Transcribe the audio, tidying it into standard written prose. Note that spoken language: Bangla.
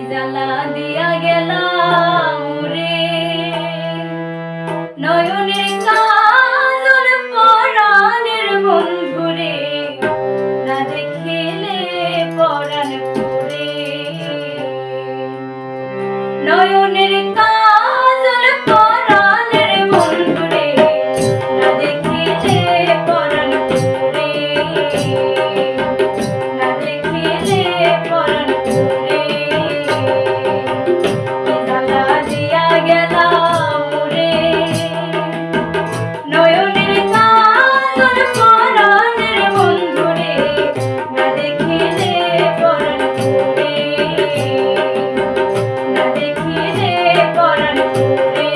জ্বালা দিয়া গেলাম রে নয়নের কাজল পরাণের বন্ধুরে না দেখিলে পরাণ পুরে নয়নের কাজল পরাণের বন্ধুরে না দেখিলে পরাণ পুরে না দেখিলে পরাণ পুরে জ্বালা দিয়া গেলাম রে নয়নের কাজল পরাণের বন্ধুরে না দেখিলে পরাণ পুরে না দেখিলে পরাণ পুরে